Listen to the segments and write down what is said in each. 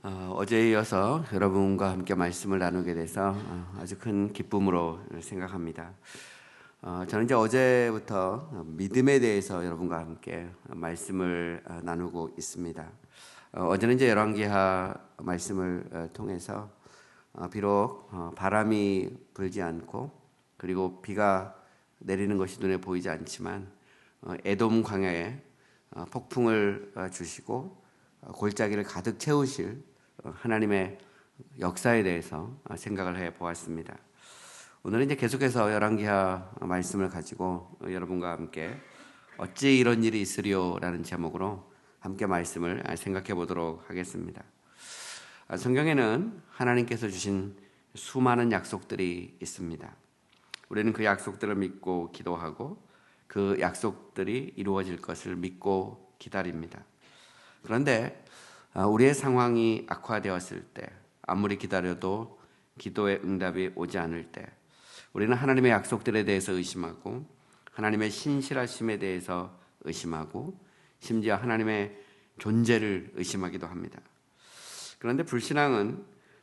어제에 이어서 여러분과 함께 말씀을 나누게 돼서 아주 큰 기쁨으로 생각합니다. 저는 이제 어제부터 믿음에 대해서 여러분과 함께 말씀을 나누고 있습니다. 어제는 이제 열왕기하 말씀을 통해서 비록 바람이 불지 않고 그리고 비가 내리는 것이 눈에 보이지 않지만 에돔 광야에 폭풍을 주시고 골짜기를 가득 채우실 하나님의 역사에 대해서 생각을 해 보았습니다. 오늘은 이제 계속해서 열왕기하 말씀을 가지고 여러분과 함께 어찌 이런 일이 있으리요라는 제목으로 함께 말씀을 생각해 보도록 하겠습니다. 성경에는 하나님께서 주신 수많은 약속들이 있습니다. 우리는 그 약속들을 믿고 기도하고 그 약속들이 이루어질 것을 믿고 기다립니다. 그런데 우리의 상황이 악화되었을 때, 아무리 기다려도 기도의 응답이 오지 않을 때, 우리는 하나님의 약속들에 대해서 의심하고 하나님의 신실하심에 대해서 의심하고 심지어 하나님의 존재를 의심하기도 합니다. 그런데 불신앙은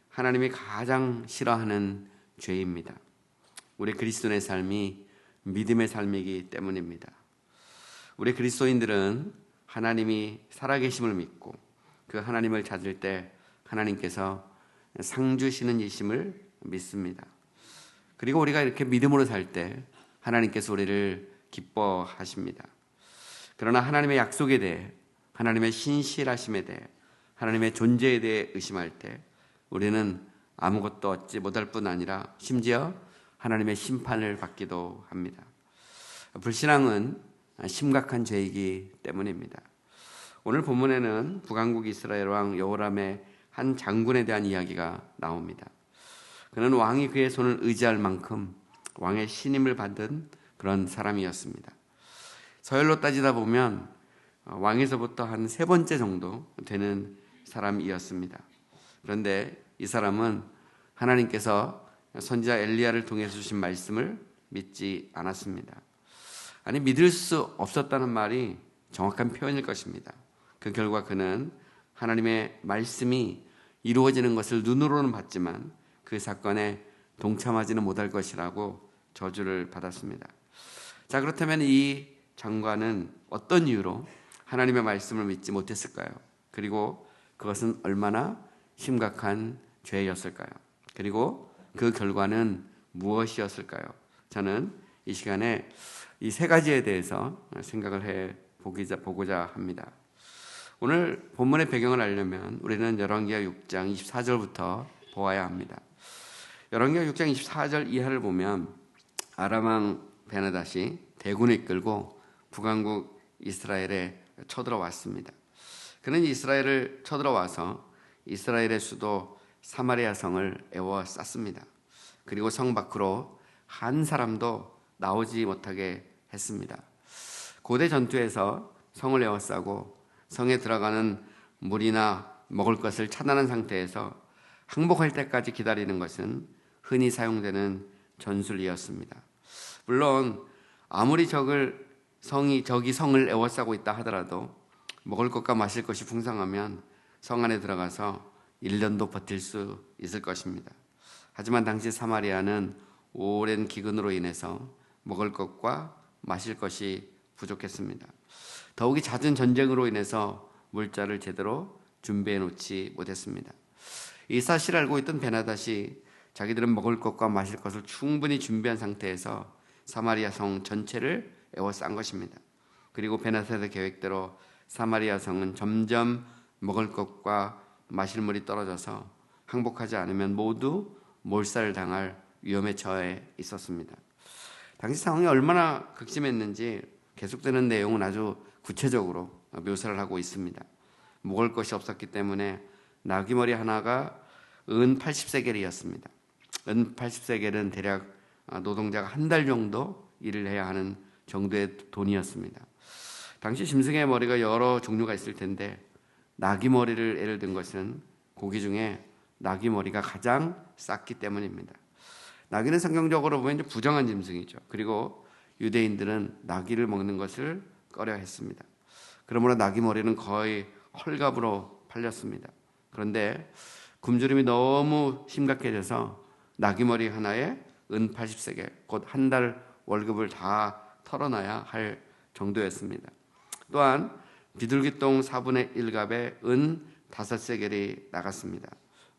하나님이 가장 싫어하는 죄입니다. 우리 그리스도인의 삶이 믿음의 삶이기 때문입니다. 우리 그리스도인들은 하나님이 살아계심을 믿고 그 하나님을 찾을 때 하나님께서 상 주시는 이심을 믿습니다. 그리고 우리가 이렇게 믿음으로 살 때 하나님께서 우리를 기뻐하십니다. 그러나 하나님의 약속에 대해, 하나님의 신실하심에 대해, 하나님의 존재에 대해 의심할 때 우리는 아무것도 얻지 못할 뿐 아니라 심지어 하나님의 심판을 받기도 합니다. 불신앙은 심각한 죄이기 때문입니다. 오늘 본문에는 북왕국 이스라엘 왕 여호람의 한 장군에 대한 이야기가 나옵니다. 그는 왕이 그의 손을 의지할 만큼 왕의 신임을 받은 그런 사람이었습니다. 서열로 따지다 보면 왕에서부터 한 세 번째 정도 되는 사람이었습니다. 그런데 이 사람은 하나님께서 선지자 엘리야를 통해서 주신 말씀을 믿지 않았습니다. 아니, 믿을 수 없었다는 말이 정확한 표현일 것입니다. 그 결과 그는 하나님의 말씀이 이루어지는 것을 눈으로는 봤지만 그 사건에 동참하지는 못할 것이라고 저주를 받았습니다. 자, 그렇다면 이 장관은 어떤 이유로 하나님의 말씀을 믿지 못했을까요? 그리고 그것은 얼마나 심각한 죄였을까요? 그리고 그 결과는 무엇이었을까요? 저는 이 시간에 이 세 가지에 대해서 생각을 해 보고자 합니다. 오늘 본문의 배경을 알려면 우리는 열왕기하 6장 24절부터 보아야 합니다. 열왕기하 6장 24절 이하를 보면 아람 왕 베나닷이 대군을 이끌고 북왕국 이스라엘에 쳐들어왔습니다. 그는 이스라엘을 쳐들어와서 이스라엘의 수도 사마리아 성을 에워쌌습니다. 그리고 성 밖으로 한 사람도 나오지 못하게 했습니다. 고대 전투에서 성을 에워싸고 성에 들어가는 물이나 먹을 것을 차단한 상태에서 항복할 때까지 기다리는 것은 흔히 사용되는 전술이었습니다. 물론 아무리 적이 성을 에워싸고 있다 하더라도 먹을 것과 마실 것이 풍성하면 성 안에 들어가서 1년도 버틸 수 있을 것입니다. 하지만 당시 사마리아는 오랜 기근으로 인해서 먹을 것과 마실 것이 부족했습니다. 더욱이 잦은 전쟁으로 인해서 물자를 제대로 준비해 놓지 못했습니다. 이 사실을 알고 있던 베나닷이 자기들은 먹을 것과 마실 것을 충분히 준비한 상태에서 사마리아 성 전체를 에워싼 것입니다. 그리고 베나닷의 계획대로 사마리아 성은 점점 먹을 것과 마실 물이 떨어져서 항복하지 않으면 모두 몰살당할 위험에 처해 있었습니다. 당시 상황이 얼마나 극심했는지 계속되는 내용은 아주 구체적으로 묘사를 하고 있습니다. 먹을 것이 없었기 때문에 나귀머리 하나가 은 80세겔이었습니다. 은 80세겔은 대략 노동자가 한 달 정도 일을 해야 하는 정도의 돈이었습니다. 당시 짐승의 머리가 여러 종류가 있을 텐데 나귀머리를 예를 든 것은 고기 중에 나귀머리가 가장 쌌기 때문입니다. 나귀는 성경적으로 보면 부정한 짐승이죠. 그리고 유대인들은 나귀를 먹는 것을 꺼려 했습니다. 그러므로 나귀 머리는 거의 헐값으로 팔렸습니다. 그런데 굶주림이 너무 심각해져서 나귀머리 하나에 은 80세겔, 곧 한 달 월급을 다 털어놔야 할 정도였습니다. 또한 비둘기똥 4분의 1갑에 은 5세겔이 나갔습니다.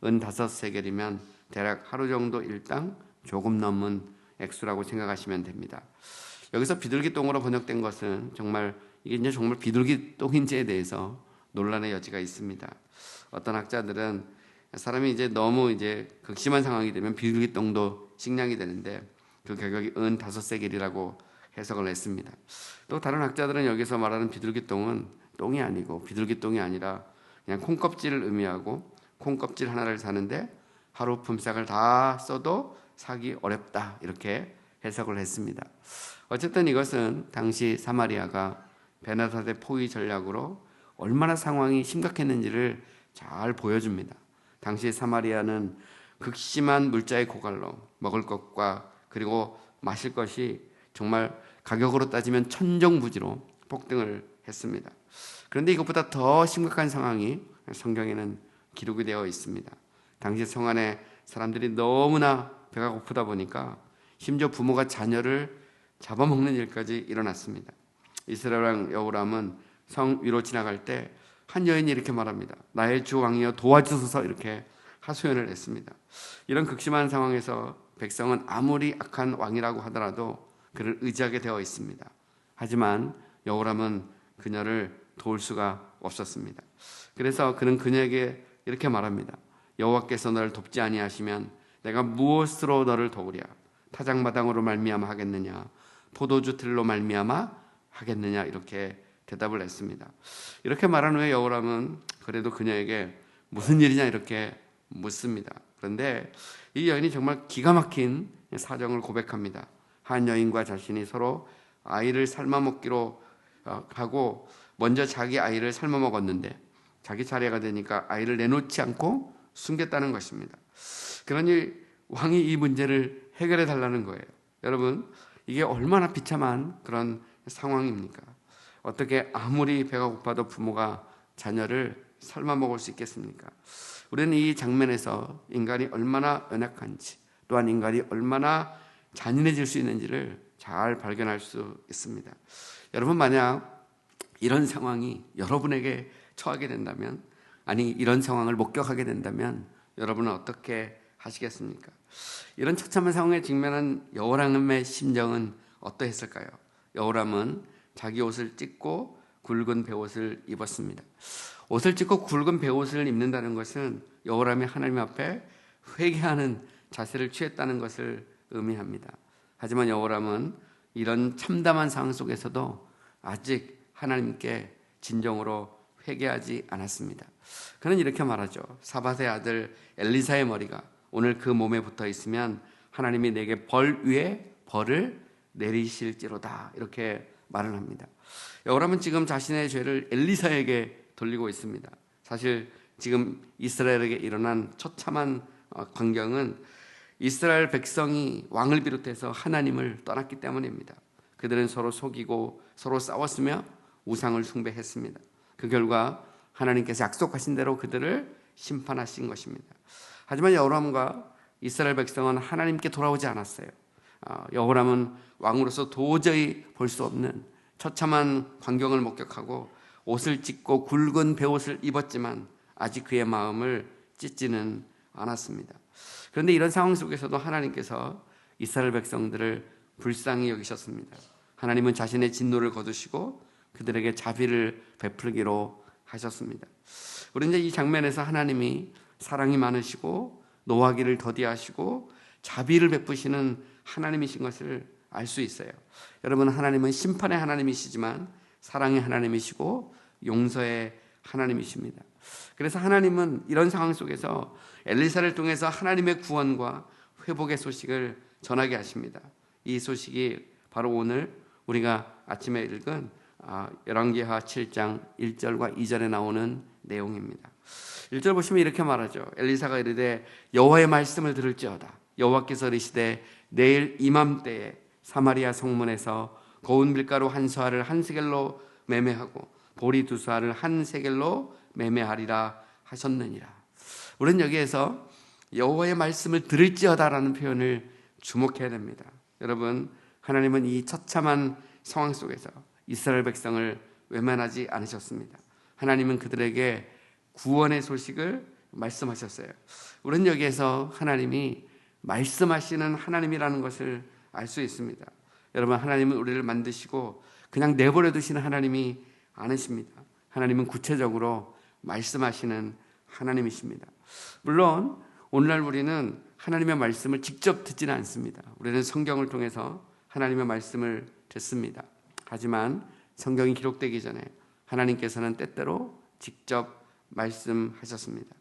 은 5세겔이면 대략 하루 정도 일당 조금 넘은 액수라고 생각하시면 됩니다. 여기서 비둘기똥으로 번역된 것은 이게 이제 정말 비둘기똥인지에 대해서 논란의 여지가 있습니다. 어떤 학자들은 사람이 이제 너무 극심한 상황이 되면 비둘기똥도 식량이 되는데 그 가격이 은 5세겔이라고 해석을 했습니다. 또 다른 학자들은 여기서 말하는 비둘기똥은 똥이 아니고 비둘기똥이 아니라 그냥 콩껍질을 의미하고 콩껍질 하나를 사는데 하루 품삯을 다 써도 사기 어렵다 이렇게 해석을 했습니다. 어쨌든 이것은 당시 사마리아가 베나사데 포위 전략으로 얼마나 상황이 심각했는지를 잘 보여줍니다. 당시 사마리아는 극심한 물자의 고갈로 먹을 것과 그리고 마실 것이 정말 가격으로 따지면 천정부지로 폭등을 했습니다. 그런데 이것보다 더 심각한 상황이 성경에는 기록이 되어 있습니다. 당시 성 안에 사람들이 너무나 배가 고프다 보니까 심지어 부모가 자녀를 잡아먹는 일까지 일어났습니다. 이스라엘 왕 여호람은 성 위로 지나갈 때 한 여인이 이렇게 말합니다. 나의 주 왕이여 도와주소서 이렇게 하소연을 했습니다. 이런 극심한 상황에서 백성은 아무리 악한 왕이라고 하더라도 그를 의지하게 되어 있습니다. 하지만 여호람은 그녀를 도울 수가 없었습니다. 그래서 그는 그녀에게 이렇게 말합니다. 여호와께서 너를 돕지 아니하시면 내가 무엇으로 너를 도우랴? 타작마당으로 말미암아 하겠느냐? 포도주 틀로 말미암아 하겠느냐? 이렇게 대답을 했습니다. 이렇게 말한 후에 여호람은 그래도 그녀에게 무슨 일이냐 이렇게 묻습니다. 그런데 이 여인이 정말 기가 막힌 사정을 고백합니다. 한 여인과 자신이 서로 아이를 삶아먹기로 하고 먼저 자기 아이를 삶아먹었는데 자기 차례가 되니까 아이를 내놓지 않고 숨겼다는 것입니다. 그러니 왕이 이 문제를 해결해 달라는 거예요. 여러분, 이게 얼마나 비참한 그런 상황입니까? 어떻게 아무리 배가 고파도 부모가 자녀를 삶아먹을 수 있겠습니까? 우리는 이 장면에서 인간이 얼마나 연약한지, 또한 인간이 얼마나 잔인해질 수 있는지를 잘 발견할 수 있습니다. 여러분, 만약 이런 상황이 여러분에게 처하게 된다면, 이런 상황을 목격하게 된다면 여러분은 어떻게 하시겠습니까? 이런 처참한 상황에 직면한 여호람의 심정은 어떠했을까요? 여호람은 자기 옷을 찢고 굵은 베옷을 입었습니다. 옷을 찢고 굵은 베옷을 입는다는 것은 여호람이 하나님 앞에 회개하는 자세를 취했다는 것을 의미합니다. 하지만 여호람은 이런 참담한 상황 속에서도 아직 하나님께 진정으로 회개하지 않았습니다. 그는 이렇게 말하죠. 사밧의 아들 엘리사의 머리가 오늘 그 몸에 붙어 있으면 하나님이 내게 벌 위에 벌을 내리실지로다 이렇게 말을 합니다. 여호람은 지금 자신의 죄를 엘리사에게 돌리고 있습니다. 사실 지금 이스라엘에게 일어난 처참한 광경은 이스라엘 백성이 왕을 비롯해서 하나님을 떠났기 때문입니다. 그들은 서로 속이고 서로 싸웠으며 우상을 숭배했습니다. 그 결과 하나님께서 약속하신 대로 그들을 심판하신 것입니다. 하지만 여호람과 이스라엘 백성은 하나님께 돌아오지 않았어요. 여호람은 왕으로서 도저히 볼 수 없는 처참한 광경을 목격하고 옷을 찢고 굵은 베옷을 입었지만 아직 그의 마음을 찢지는 않았습니다. 그런데 이런 상황 속에서도 하나님께서 이스라엘 백성들을 불쌍히 여기셨습니다. 하나님은 자신의 진노를 거두시고 그들에게 자비를 베풀기로 하셨습니다. 우리는 이제 이 장면에서 하나님이 사랑이 많으시고 노하기를 더디하시고 자비를 베푸시는 하나님이신 것을 알 수 있어요. 여러분, 하나님은 심판의 하나님이시지만 사랑의 하나님이시고 용서의 하나님이십니다. 그래서 하나님은 이런 상황 속에서 엘리사를 통해서 하나님의 구원과 회복의 소식을 전하게 하십니다. 이 소식이 바로 오늘 우리가 아침에 읽은 열왕기하 7장 1절과 2절에 나오는 내용입니다. 1절 보시면 이렇게 말하죠. 엘리사가 이르되 여호와의 말씀을 들을지어다. 여호와께서 이르시되 내일 이맘때에 사마리아 성문에서 고운 밀가루 한 서알을 한 세겔로 매매하고 보리 두 서알을 한 세겔로 매매하리라 하셨느니라. 우리는 여기에서 여호와의 말씀을 들을지어다라는 표현을 주목해야 됩니다. 여러분, 하나님은 이 처참한 상황 속에서 이스라엘 백성을 외면하지 않으셨습니다. 하나님은 그들에게 구원의 소식을 말씀하셨어요. 우리는 여기에서 하나님이 말씀하시는 하나님이라는 것을 알 수 있습니다. 여러분, 하나님은 우리를 만드시고 그냥 내버려 두시는 하나님이 아니십니다. 하나님은 구체적으로 말씀하시는 하나님이십니다. 물론 오늘날 우리는 하나님의 말씀을 직접 듣지는 않습니다. 우리는 성경을 통해서 하나님의 말씀을 듣습니다. 하지만 성경이 기록되기 전에 하나님께서는 때때로 직접 말씀하셨습니다.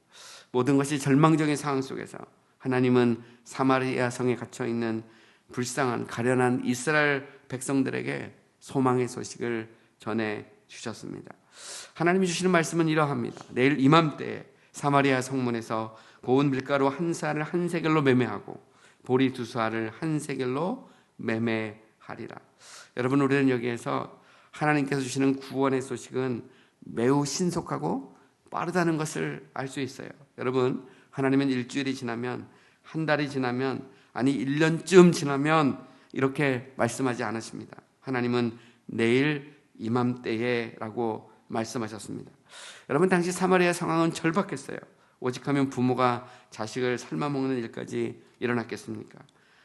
모든 것이 절망적인 상황 속에서 하나님은 사마리아 성에 갇혀 있는 불쌍한 가련한 이스라엘 백성들에게 소망의 소식을 전해 주셨습니다. 하나님이 주시는 말씀은 이러합니다. 내일 이맘때에 사마리아 성문에서 고운 밀가루 한 쌀을 한 세겔로 매매하고 보리 두 쌀을 한 세겔로 매매하리라. 여러분, 우리는 여기에서 하나님께서 주시는 구원의 소식은 매우 신속하고 빠르다는 것을 알 수 있어요. 여러분, 하나님은 일주일이 지나면, 한 달이 지나면, 아니 1년쯤 지나면 이렇게 말씀하지 않으십니다. 하나님은 내일 이맘때에 라고 말씀하셨습니다. 여러분, 당시 사마리아 상황은 절박했어요. 오직하면 부모가 자식을 삶아먹는 일까지 일어났겠습니까?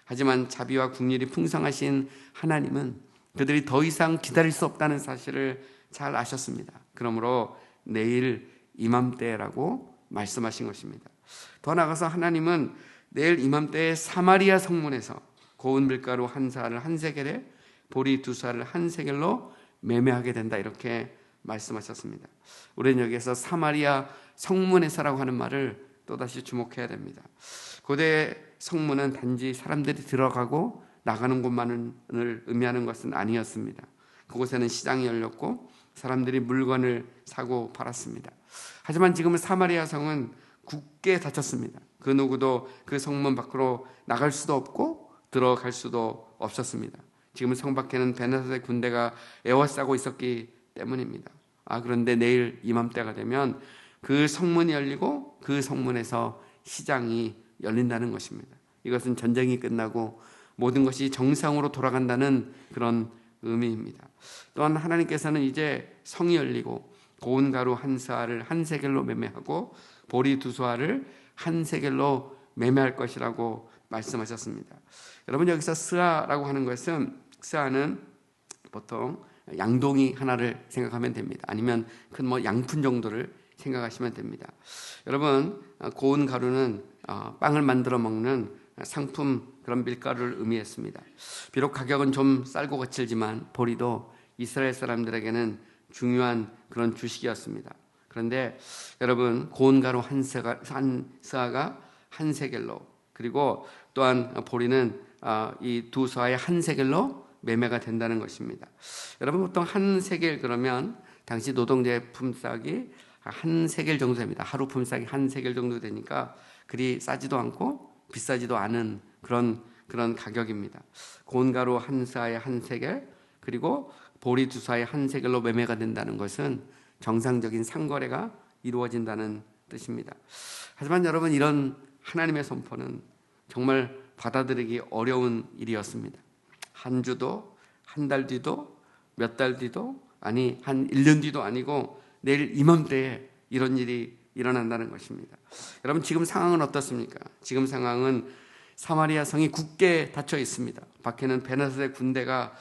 하지만 자비와 국률이 풍성하신 하나님은 그들이 더 이상 기다릴 수 없다는 사실을 잘 아셨습니다. 그러므로 내일 이맘때라고 말씀하신 것입니다. 더 나아가서 하나님은 내일 이맘때에 사마리아 성문에서 고운 밀가루 한 쌀을 한 세겔에 보리 두 쌀을 한 세겔로 매매하게 된다, 이렇게 말씀하셨습니다. 우리는 여기에서 사마리아 성문에서라고 하는 말을 또다시 주목해야 됩니다. 고대 성문은 단지 사람들이 들어가고 나가는 곳만을 의미하는 것은 아니었습니다. 그곳에는 시장이 열렸고 사람들이 물건을 사고 팔았습니다. 하지만 지금은 사마리아 성은 굳게 닫혔습니다. 그 누구도 그 성문 밖으로 나갈 수도 없고 들어갈 수도 없었습니다. 지금은 성 밖에는 베나사의 군대가 에워싸고 있었기 때문입니다. 그런데 내일 이맘때가 되면 그 성문이 열리고 그 성문에서 시장이 열린다는 것입니다. 이것은 전쟁이 끝나고 모든 것이 정상으로 돌아간다는 그런 의미입니다. 또한 하나님께서는 이제 성이 열리고 고운 가루 한 쌀을 한 세겔로 매매하고 보리 두 쌀을 한 세겔로 매매할 것이라고 말씀하셨습니다. 여러분, 여기서 스아라고 하는 것은, 스아는 보통 양동이 하나를 생각하면 됩니다. 아니면 큰 양푼 정도를 생각하시면 됩니다. 여러분, 고운 가루는 빵을 만들어 먹는 상품, 그런 밀가루를 의미했습니다. 비록 가격은 좀 쌀고 거칠지만 보리도 이스라엘 사람들에게는 중요한 그런 주식이었습니다. 그런데 여러분, 고운 가루 한 스아가 한 세겔로, 그리고 또한 보리는 이 두 스아의 한 세겔로 매매가 된다는 것입니다. 여러분, 보통 한 세겔 그러면 당시 노동자의 품삯이 한 세겔 정도 됩니다. 하루 품삯이 한 세겔 정도 되니까 그리 싸지도 않고 비싸지도 않은 그런 가격입니다. 고운 가루 한 스아의 한 세겔, 그리고 보리 두 스아의 한 세겔로 매매가 된다는 것은 정상적인 상거래가 이루어진다는 뜻입니다. 하지만 여러분, 이런 하나님의 선포는 정말 받아들이기 어려운 일이었습니다. 한 주도, 한 달 뒤도, 몇 달 뒤도, 아니 한 1년 뒤도 아니고 내일 이맘때에 이런 일이 일어난다는 것입니다. 여러분, 지금 상황은 어떻습니까? 지금 상황은 사마리아 성이 굳게 닫혀 있습니다. 밖에는 베나사의 군대가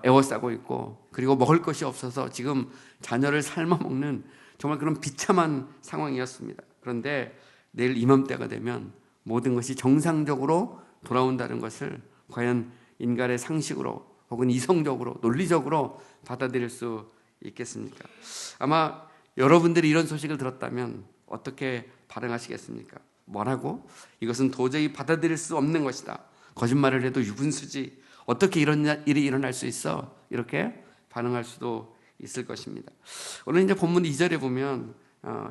에워싸고 있고, 그리고 먹을 것이 없어서 지금 자녀를 삶아 먹는 정말 그런 비참한 상황이었습니다. 그런데 내일 이맘때가 되면 모든 것이 정상적으로 돌아온다는 것을 과연 인간의 상식으로 혹은 이성적으로, 논리적으로 받아들일 수 있겠습니까? 아마 여러분들이 이런 소식을 들었다면 어떻게 반응하시겠습니까? 뭐라고? 이것은 도저히 받아들일 수 없는 것이다. 거짓말을 해도 유분수지. 어떻게 이런 일이 일어날 수 있어? 이렇게 반응할 수도 있을 것입니다. 오늘 이제 본문 2절에 보면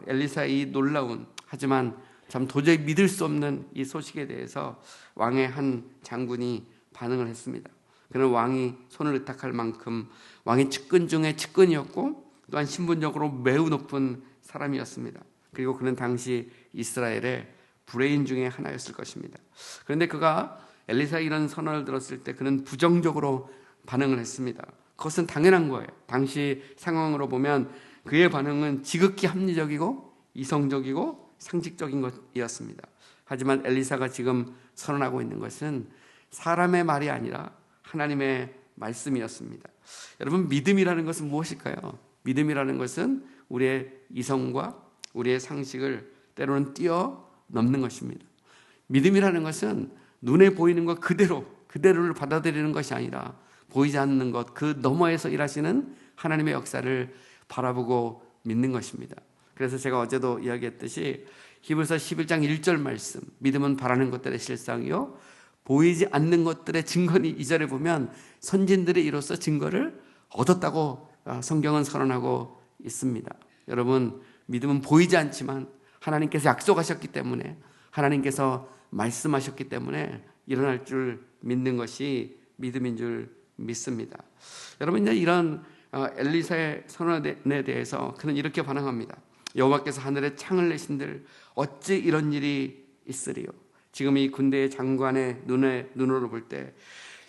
엘리사의 이 놀라운, 하지만 참 도저히 믿을 수 없는 이 소식에 대해서 왕의 한 장군이 반응을 했습니다. 그는 왕이 손을 의탁할 만큼 왕의 측근 중에 측근이었고 또한 신분적으로 매우 높은 사람이었습니다. 그리고 그는 당시 이스라엘의 브레인 중에 하나였을 것입니다. 그런데 그가 엘리사의 이런 선언을 들었을 때 그는 부정적으로 반응을 했습니다. 그것은 당연한 거예요. 당시 상황으로 보면 그의 반응은 지극히 합리적이고 이성적이고 상식적인 것이었습니다. 하지만 엘리사가 지금 선언하고 있는 것은 사람의 말이 아니라 하나님의 말씀이었습니다. 여러분, 믿음이라는 것은 무엇일까요? 믿음이라는 것은 우리의 이성과 우리의 상식을 때로는 뛰어넘는 것입니다. 믿음이라는 것은 눈에 보이는 것 그대로를 받아들이는 것이 아니라 보이지 않는 것 그 너머에서 일하시는 하나님의 역사를 바라보고 믿는 것입니다. 그래서 제가 어제도 이야기했듯이 히브리서 11장 1절 말씀, 믿음은 바라는 것들의 실상이요 보이지 않는 것들의 증거니, 이 절에 보면 선진들이 이로써 증거를 얻었다고 성경은 선언하고 있습니다. 여러분, 믿음은 보이지 않지만 하나님께서 약속하셨기 때문에, 하나님께서 말씀하셨기 때문에 일어날 줄 믿는 것이 믿음인 줄 믿습니다. 여러분, 이제 이런 엘리사의 선언에 대해서 그는 이렇게 반응합니다. 여호와께서 하늘에 창을 내신들 어찌 이런 일이 있으리요. 지금 이 군대의 장관의 눈으로 볼 때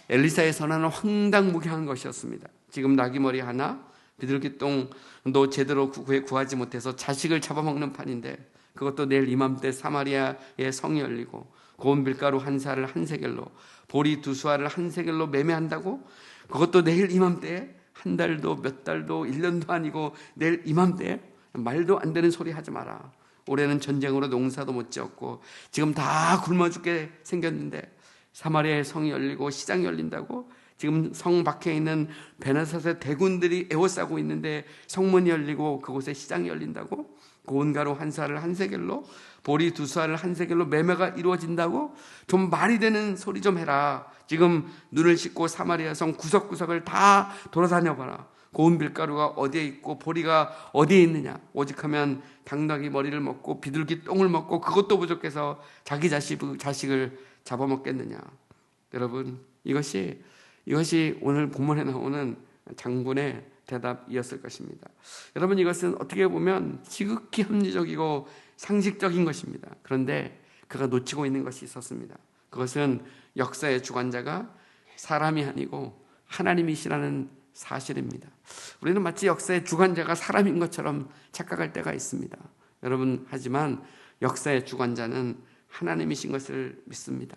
엘리사의 선언은 황당무계한 것이었습니다. 지금 나귀머리 하나, 비둘기똥도 제대로 구하지 못해서 자식을 잡아먹는 판인데, 그것도 내일 이맘때 사마리아의 성이 열리고 고운 밀가루 한 살을 한 세겔로, 보리 두 수알을 한 세겔로 매매한다고? 그것도 내일 이맘때에 한 달도 몇 달도 1년도 아니고 내일 이맘때에? 말도 안 되는 소리 하지 마라. 올해는 전쟁으로 농사도 못 지었고 지금 다 굶어 죽게 생겼는데 사마리아의 성이 열리고 시장이 열린다고? 지금 성 밖에 있는 베나삿의 대군들이 에워싸고 있는데 성문이 열리고 그곳에 시장이 열린다고? 고운 가루 한 살을 한 세겔로, 보리 두 수알을 한 세겔로 매매가 이루어진다고? 좀 말이 되는 소리 좀 해라. 지금 눈을 씻고 사마리아 성 구석구석을 다 돌아다녀 봐라. 고운 밀가루가 어디에 있고 보리가 어디에 있느냐. 오직하면 당나귀 머리를 먹고 비둘기 똥을 먹고 그것도 부족해서 자기 자식을 잡아먹겠느냐. 여러분, 이것이 오늘 본문에 나오는 장군의 대답이었을 것입니다. 여러분, 이것은 어떻게 보면 지극히 합리적이고 상식적인 것입니다. 그런데 그가 놓치고 있는 것이 있었습니다. 그것은 역사의 주관자가 사람이 아니고 하나님이시라는 사실입니다. 우리는 마치 역사의 주관자가 사람인 것처럼 착각할 때가 있습니다. 여러분, 하지만 역사의 주관자는 하나님이신 것을 믿습니다.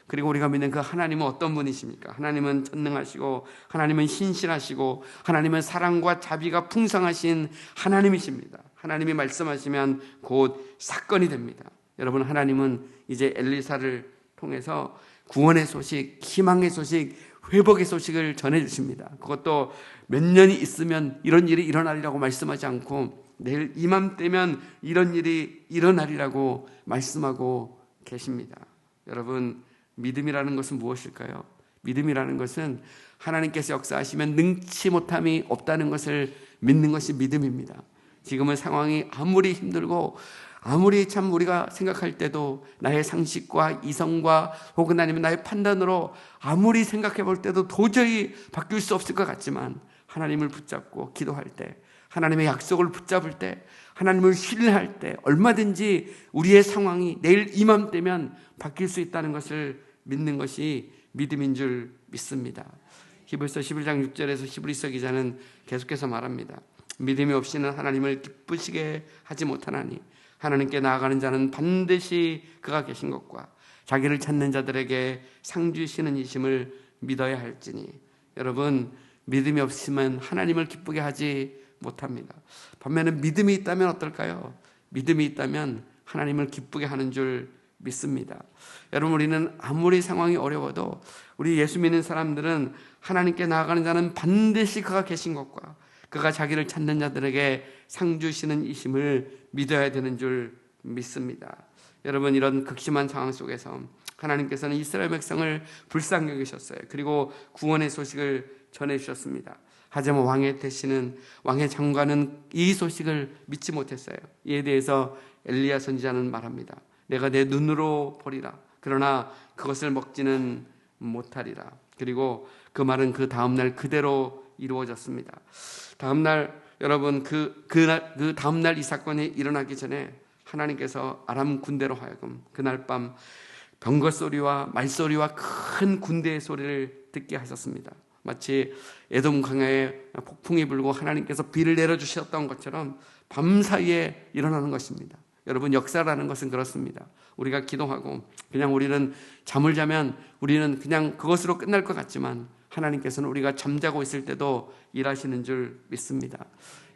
그리고 우리가 믿는 그 하나님은 어떤 분이십니까? 하나님은 전능하시고 하나님은 신실하시고 하나님은 사랑과 자비가 풍성하신 하나님이십니다. 하나님이 말씀하시면 곧 사건이 됩니다. 여러분, 하나님은 이제 엘리사를 통해서 구원의 소식, 희망의 소식, 회복의 소식을 전해주십니다. 그것도 몇 년이 있으면 이런 일이 일어나리라고 말씀하지 않고 내일 이맘때면 이런 일이 일어나리라고 말씀하고 계십니다. 여러분, 믿음이라는 것은 무엇일까요? 믿음이라는 것은 하나님께서 역사하시면 능치 못함이 없다는 것을 믿는 것이 믿음입니다. 지금은 상황이 아무리 힘들고 아무리 참 우리가 생각할 때도 나의 상식과 이성과 혹은 아니면 나의 판단으로 아무리 생각해 볼 때도 도저히 바뀔 수 없을 것 같지만 하나님을 붙잡고 기도할 때, 하나님의 약속을 붙잡을 때, 하나님을 신뢰할 때 얼마든지 우리의 상황이 내일 이맘때면 바뀔 수 있다는 것을 믿는 것이 믿음인 줄 믿습니다. 히브리서 11장 6절에서 히브리서 기자는 계속해서 말합니다. 믿음이 없이는 하나님을 기쁘시게 하지 못하나니 하나님께 나아가는 자는 반드시 그가 계신 것과 자기를 찾는 자들에게 상 주시는 이심을 믿어야 할지니. 여러분, 믿음이 없으면 하나님을 기쁘게 하지 못합니다. 반면에 믿음이 있다면 어떨까요? 믿음이 있다면 하나님을 기쁘게 하는 줄 믿습니다. 여러분, 우리는 아무리 상황이 어려워도 우리 예수 믿는 사람들은 하나님께 나아가는 자는 반드시 그가 계신 것과 그가 자기를 찾는 자들에게 상 주시는 이심을 믿어야 되는 줄 믿습니다. 여러분, 이런 극심한 상황 속에서 하나님께서는 이스라엘 백성을 불쌍히 여기셨어요. 그리고 구원의 소식을 전해주셨습니다. 하지만 왕의 장관은 이 소식을 믿지 못했어요. 이에 대해서 엘리야 선지자는 말합니다. 내가 내 눈으로 보리라. 그러나 그것을 먹지는 못하리라. 그리고 그 말은 그 다음날 그대로 이루어졌습니다. 다음날, 여러분, 그 다음날 이 사건이 일어나기 전에 하나님께서 아람 군대로 하여금 그날 밤 병거 소리와 말소리와 큰 군대의 소리를 듣게 하셨습니다. 마치 에돔 강야에 폭풍이 불고 하나님께서 비를 내려주셨던 것처럼 밤사이에 일어나는 것입니다. 여러분, 역사라는 것은 그렇습니다. 우리가 기도하고 그냥 우리는 잠을 자면 우리는 그냥 그것으로 끝날 것 같지만 하나님께서는 우리가 잠자고 있을 때도 일하시는 줄 믿습니다.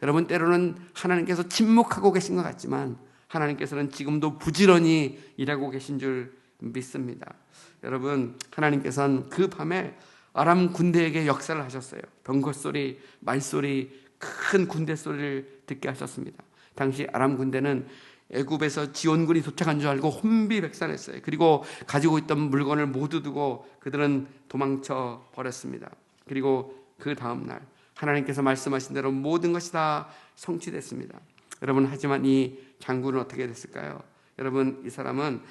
여러분, 때로는 하나님께서 침묵하고 계신 것 같지만 하나님께서는 지금도 부지런히 일하고 계신 줄 믿습니다. 여러분, 하나님께서는 그 밤에 아람 군대에게 역사를 하셨어요. 병거 소리, 말소리, 큰 군대 소리를 듣게 하셨습니다. 당시 아람 군대는 애굽에서 지원군이 도착한 줄 알고 혼비백산했어요. 그리고 가지고 있던 물건을 모두 두고 그들은 도망쳐 버렸습니다. 그리고 그 다음 날 하나님께서 말씀하신 대로 모든 것이 다 성취됐습니다. 여러분, 하지만 이 장군은 어떻게 됐을까요? 여러분, 이 사람은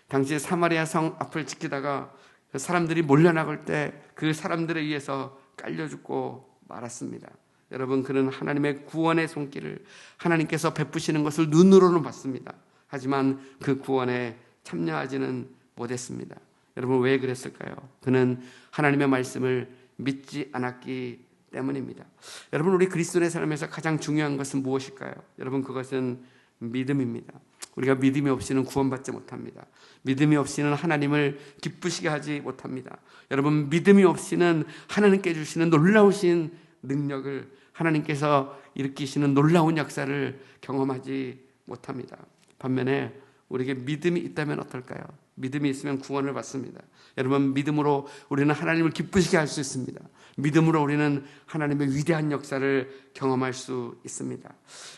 당시 사마리아 성 앞을 지키다가 사람들이 몰려나갈 때 그 사람들에 의해서 깔려 죽고 말았습니다. 여러분, 그는 하나님의 구원의 손길을 하나님께서 베푸시는 것을 눈으로는 봤습니다. 하지만 그 구원에 참여하지는 못했습니다. 여러분, 왜 그랬을까요? 그는 하나님의 말씀을 믿지 않았기 때문입니다. 여러분, 우리 그리스도의 삶에서 가장 중요한 것은 무엇일까요? 여러분, 그것은 믿음입니다. 우리가 믿음이 없이는 구원받지 못합니다. 믿음이 없이는 하나님을 기쁘시게 하지 못합니다. 여러분, 믿음이 없이는 하나님께 주시는 놀라우신 능력을, 하나님께서 일으키시는 놀라운 역사를 경험하지 못합니다. 반면에 우리에게 믿음이 있다면 어떨까요? 믿음이 있으면 구원을 받습니다. 여러분, 믿음으로 우리는 하나님을 기쁘시게 할 수 있습니다. 믿음으로 우리는 하나님의 위대한 역사를 경험할 수 있습니다.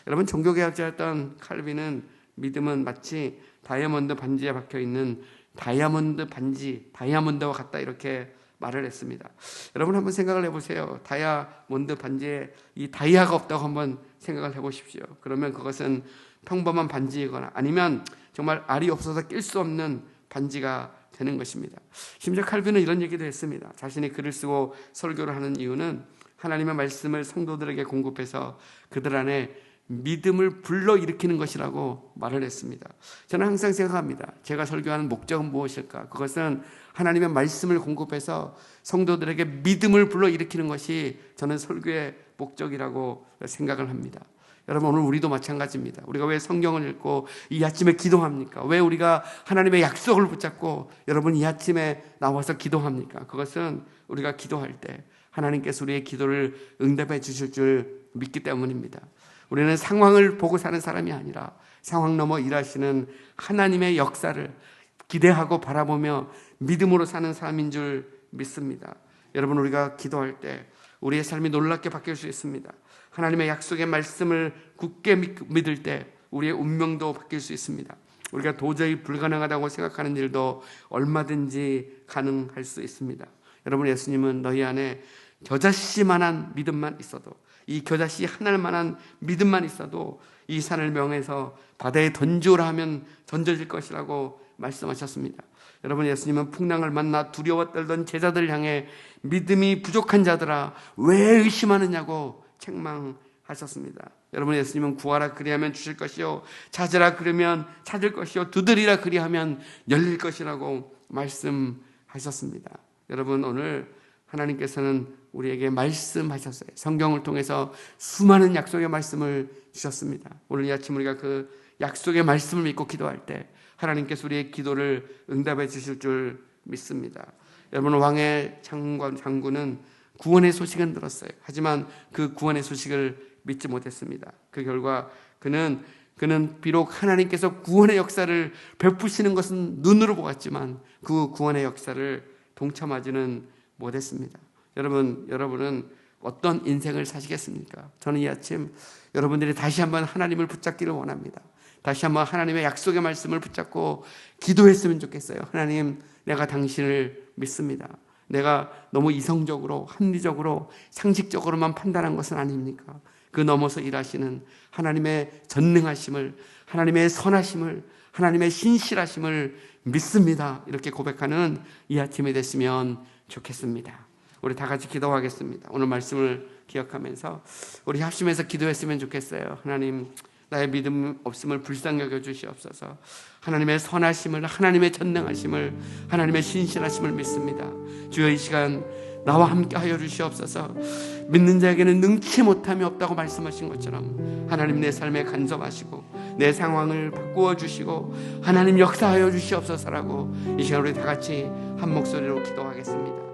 여러분, 종교개혁자였던 칼빈은 믿음은 마치 다이아몬드 반지에 박혀있는 다이아몬드 반지, 다이아몬드와 같다, 이렇게 말을 했습니다. 여러분, 한번 생각을 해보세요. 다이아몬드 반지에 이 다이아가 없다고 한번 생각을 해보십시오. 그러면 그것은 평범한 반지이거나 아니면 정말 알이 없어서 낄 수 없는 반지가 되는 것입니다. 심지어 칼빈은 이런 얘기도 했습니다. 자신이 글을 쓰고 설교를 하는 이유는 하나님의 말씀을 성도들에게 공급해서 그들 안에 믿음을 불러일으키는 것이라고 말을 했습니다. 저는 항상 생각합니다. 제가 설교하는 목적은 무엇일까? 그것은 하나님의 말씀을 공급해서 성도들에게 믿음을 불러일으키는 것이 저는 설교의 목적이라고 생각을 합니다. 여러분, 오늘 우리도 마찬가지입니다. 우리가 왜 성경을 읽고 이 아침에 기도합니까? 왜 우리가 하나님의 약속을 붙잡고 여러분 이 아침에 나와서 기도합니까? 그것은 우리가 기도할 때 하나님께서 우리의 기도를 응답해 주실 줄 믿기 때문입니다. 우리는 상황을 보고 사는 사람이 아니라 상황 넘어 일하시는 하나님의 역사를 기대하고 바라보며 믿음으로 사는 사람인 줄 믿습니다. 여러분, 우리가 기도할 때 우리의 삶이 놀랍게 바뀔 수 있습니다. 하나님의 약속의 말씀을 굳게 믿을 때 우리의 운명도 바뀔 수 있습니다. 우리가 도저히 불가능하다고 생각하는 일도 얼마든지 가능할 수 있습니다. 여러분, 예수님은 너희 안에 겨자씨만한 믿음만 있어도, 이 겨자씨 하나만한 믿음만 있어도 이 산을 명해서 바다에 던지오라 하면 던져질 것이라고 말씀하셨습니다. 여러분, 예수님은 풍랑을 만나 두려워 떨던 제자들을 향해 믿음이 부족한 자들아 왜 의심하느냐고 책망하셨습니다. 여러분, 예수님은 구하라 그리하면 주실 것이요, 찾으라 그러면 찾을 것이요, 두드리라 그리하면 열릴 것이라고 말씀하셨습니다. 여러분, 오늘 하나님께서는 우리에게 말씀하셨어요. 성경을 통해서 수많은 약속의 말씀을 주셨습니다. 오늘 이 아침 우리가 그 약속의 말씀을 믿고 기도할 때 하나님께서 우리의 기도를 응답해 주실 줄 믿습니다. 여러분, 왕의 장군은 구원의 소식은 들었어요. 하지만 그 구원의 소식을 믿지 못했습니다. 그 결과 그는 비록 하나님께서 구원의 역사를 베푸시는 것은 눈으로 보았지만 그 구원의 역사를 동참하지는 못했습니다. 여러분은 어떤 인생을 사시겠습니까? 저는 이 아침 여러분들이 다시 한번 하나님을 붙잡기를 원합니다. 다시 한번 하나님의 약속의 말씀을 붙잡고 기도했으면 좋겠어요. 하나님, 내가 당신을 믿습니다. 내가 너무 이성적으로, 합리적으로, 상식적으로만 판단한 것은 아닙니까? 그 넘어서 일하시는 하나님의 전능하심을, 하나님의 선하심을, 하나님의 신실하심을 믿습니다. 이렇게 고백하는 이 아침이 됐으면 좋겠습니다. 우리 다 같이 기도하겠습니다. 오늘 말씀을 기억하면서 우리 합심해서 기도했으면 좋겠어요. 하나님, 나의 믿음 없음을 불쌍히 여겨 주시옵소서. 하나님의 선하심을, 하나님의 전능하심을, 하나님의 신실하심을 믿습니다. 주여 이 시간 나와 함께 하여 주시옵소서. 믿는 자에게는 능치 못함이 없다고 말씀하신 것처럼 하나님 내 삶에 간섭하시고 내 상황을 바꾸어 주시고 하나님 역사하여 주시옵소서라고 이 시간 우리 다 같이 한 목소리로 기도하겠습니다.